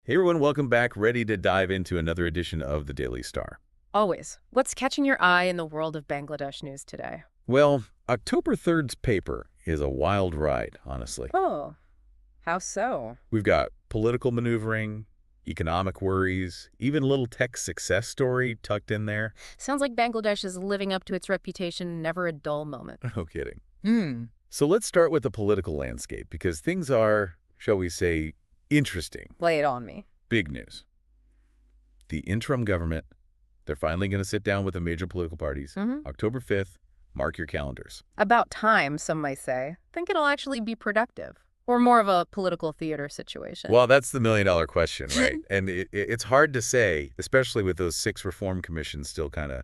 Hey everyone, welcome back. Ready to dive into another edition of the Daily Star. Always. What's catching your eye in the world of Bangladesh news today? Well, October 3rd's paper is a wild ride, honestly. Oh, how so? We've got political maneuvering, economic worries, even a little tech success story tucked in there. Sounds like Bangladesh is living up to its reputation, never a dull moment. No kidding. Hmm. So let's start with the political landscape because things are, shall we say, interesting. Lay it on me. Big news. The interim government, they're finally going to sit down with the major political parties. October 5th, mark your calendars. About time, some might say. Think it'll actually be productive. Or more of a political theater situation. Well, that's the million-dollar question, right? And it's hard to say, especially with those 6 reform commissions still kind of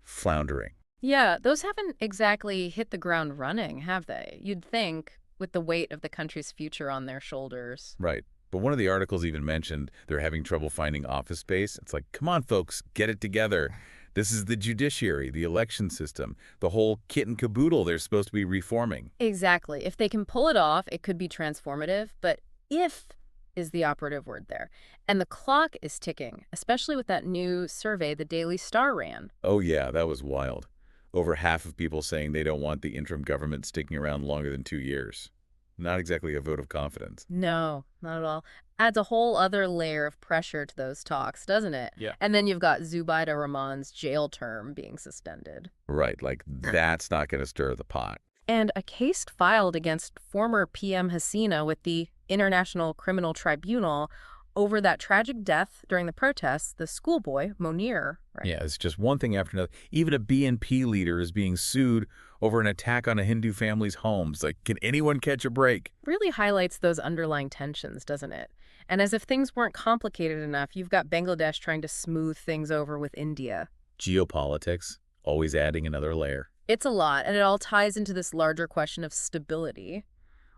floundering. Yeah, those haven't exactly hit the ground running, have they? You'd think, with the weight of the country's future on their shoulders. Right. But one of the articles even mentioned they're having trouble finding office space. It's like, come on, folks, get it together. This is the judiciary, the election system, the whole kit and caboodle they're supposed to be reforming. Exactly. If they can pull it off, it could be transformative, but if is the operative word there. And the clock is ticking, especially with that new survey the Daily Star ran. Oh, yeah, that was wild. Over half of people saying they don't want the interim government sticking around longer than 2 years. Not exactly a vote of confidence. No, not at all. Adds a whole other layer of pressure to those talks, doesn't it? Yeah. And then you've got Zubaida Rahman's jail term being suspended. Right, like that's not going to stir the pot. And a case filed against former PM Hasina with the International Criminal Tribunal over that tragic death during the protests, the schoolboy, Monir. Right? Yeah, it's just one thing after another. Even a BNP leader is being sued over an attack on a Hindu family's homes. Like, can anyone catch a break? Really highlights those underlying tensions, doesn't it? And as if things weren't complicated enough, you've got Bangladesh trying to smooth things over with India. Geopolitics, always adding another layer. It's a lot, and it all ties into this larger question of stability,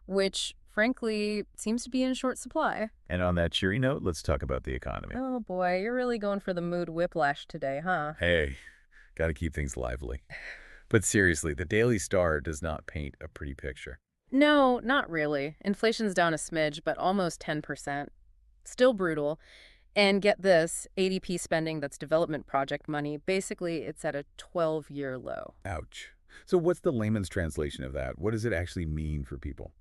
which, frankly, seems to be in short supply. And on that cheery note, let's talk about the economy. Oh boy, you're really going for the mood whiplash today, huh? Hey, got to keep things lively. But seriously, the Daily Star does not paint a pretty picture. No, not really. Inflation's down a smidge, but almost 10%. Still brutal. And get this, ADP spending that's development project money, basically it's at a 12-year low. Ouch. So what's the layman's translation of that? What does it actually mean for people?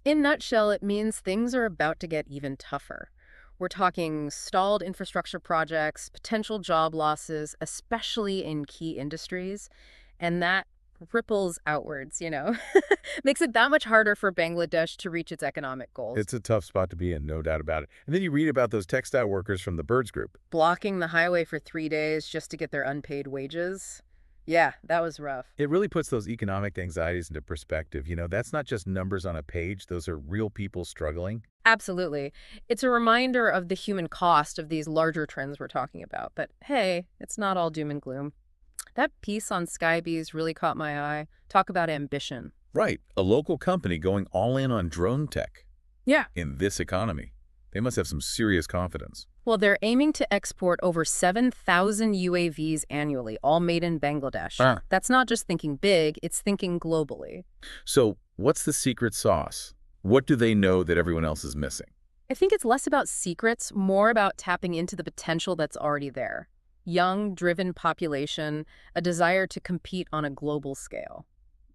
In a nutshell, it means things are about to get even tougher. We're talking stalled infrastructure projects, potential job losses, especially in key industries, and that ripples outwards, Makes it that much harder for Bangladesh to reach its economic goals. It's a tough spot to be in, no doubt about it. And then you read about those textile workers from the Birds Group. Blocking the highway for 3 days just to get their unpaid wages. Yeah, that was rough. It really puts those economic anxieties into perspective. That's not just numbers on a page. Those are real people struggling. Absolutely. It's a reminder of the human cost of these larger trends we're talking about. But hey, it's not all doom and gloom. That piece on Skybees really caught my eye. Talk about ambition. Right. A local company going all in on drone tech. Yeah. In this economy. They must have some serious confidence. Well, they're aiming to export over 7,000 UAVs annually, all made in Bangladesh. That's not just thinking big, it's thinking globally. So what's the secret sauce? What do they know that everyone else is missing? I think it's less about secrets, more about tapping into the potential that's already there. Young, driven population, a desire to compete on a global scale.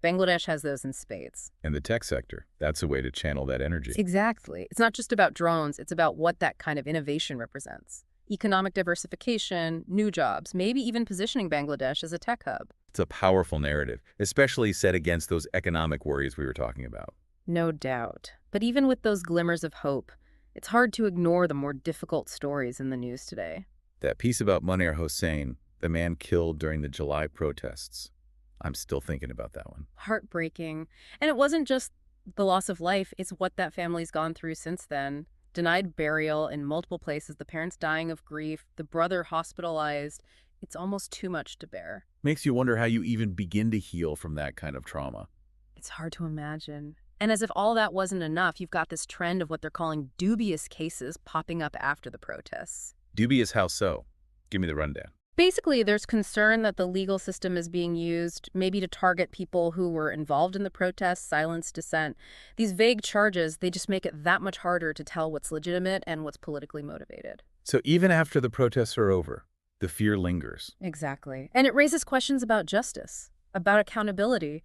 Bangladesh has those in spades. And the tech sector, that's a way to channel that energy. Exactly. It's not just about drones, it's about what that kind of innovation represents. Economic diversification, new jobs, maybe even positioning Bangladesh as a tech hub. It's a powerful narrative, especially set against those economic worries we were talking about. No doubt. But even with those glimmers of hope, it's hard to ignore the more difficult stories in the news today. That piece about Munir Hossain, the man killed during the July protests. I'm still thinking about that one. Heartbreaking. And it wasn't just the loss of life, it's what that family's gone through since then. Denied burial in multiple places, the parents dying of grief, the brother hospitalized. It's almost too much to bear. Makes you wonder how you even begin to heal from that kind of trauma. It's hard to imagine. And as if all that wasn't enough, you've got this trend of what they're calling dubious cases popping up after the protests. Dubious how so? Give me the rundown. Basically, there's concern that the legal system is being used maybe to target people who were involved in the protests, silence dissent. These vague charges, they just make it that much harder to tell what's legitimate and what's politically motivated. So even after the protests are over, the fear lingers. Exactly. And it raises questions about justice, about accountability.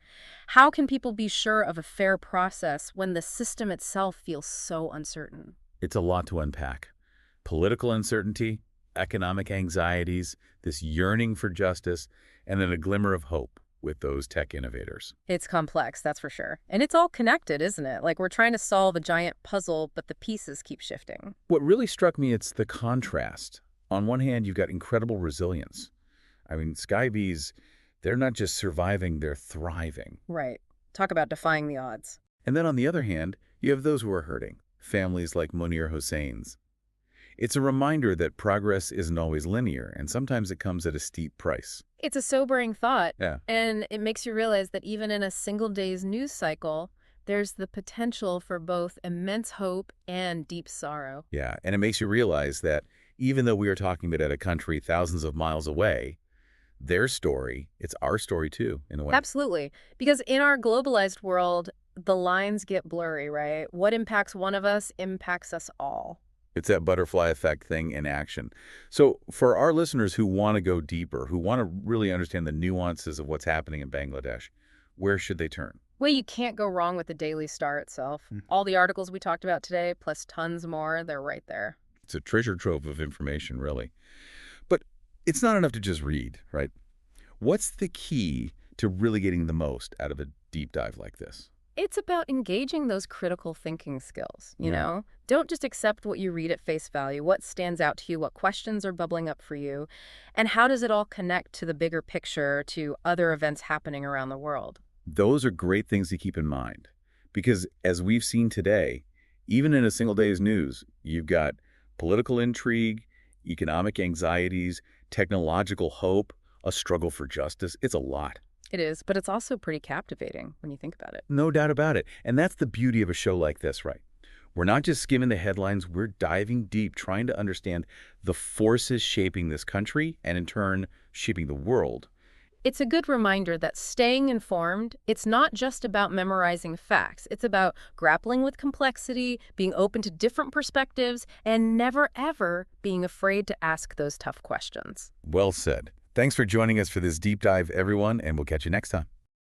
How can people be sure of a fair process when the system itself feels so uncertain? It's a lot to unpack. Political uncertainty, economic anxieties, this yearning for justice, and then a glimmer of hope with those tech innovators. It's complex, that's for sure. And it's all connected, isn't it? Like we're trying to solve a giant puzzle, but the pieces keep shifting. What really struck me, it's the contrast. On one hand, you've got incredible resilience. I mean, Skybees, they're not just surviving, they're thriving. Right. Talk about defying the odds. And then on the other hand, you have those who are hurting, families like Munir Hussein's. It's a reminder that progress isn't always linear, and sometimes it comes at a steep price. It's a sobering thought, Yeah. and it makes you realize that even in a single day's news cycle, there's the potential for both immense hope and deep sorrow. Yeah, and it makes you realize that even though we are talking about a country thousands of miles away, their story, it's our story too, in a way. Absolutely. Because in our globalized world, the lines get blurry, right? What impacts one of us impacts us all. It's that butterfly effect thing in action. So for our listeners who want to go deeper, who want to really understand the nuances of what's happening in Bangladesh, where should they turn? Well, you can't go wrong with the Daily Star itself. All the articles we talked about today, plus tons more, they're right there. It's a treasure trove of information, really. But it's not enough to just read, right? What's the key to really getting the most out of a deep dive like this? It's about engaging those critical thinking skills, you Yeah. know? Don't just accept what you read at face value. What stands out to you? What questions are bubbling up for you? And how does it all connect to the bigger picture, to other events happening around the world? Those are great things to keep in mind. Because as we've seen today, even in a single day's news, you've got political intrigue, economic anxieties, technological hope, a struggle for justice. It's a lot. It is, but it's also pretty captivating when you think about it. No doubt about it. And that's the beauty of a show like this, right? We're not just skimming the headlines, we're diving deep, trying to understand the forces shaping this country and in turn, shaping the world. It's a good reminder that staying informed, it's not just about memorizing facts. It's about grappling with complexity, being open to different perspectives, and never, ever being afraid to ask those tough questions. Well said. Thanks for joining us for this deep dive, everyone, and we'll catch you next time.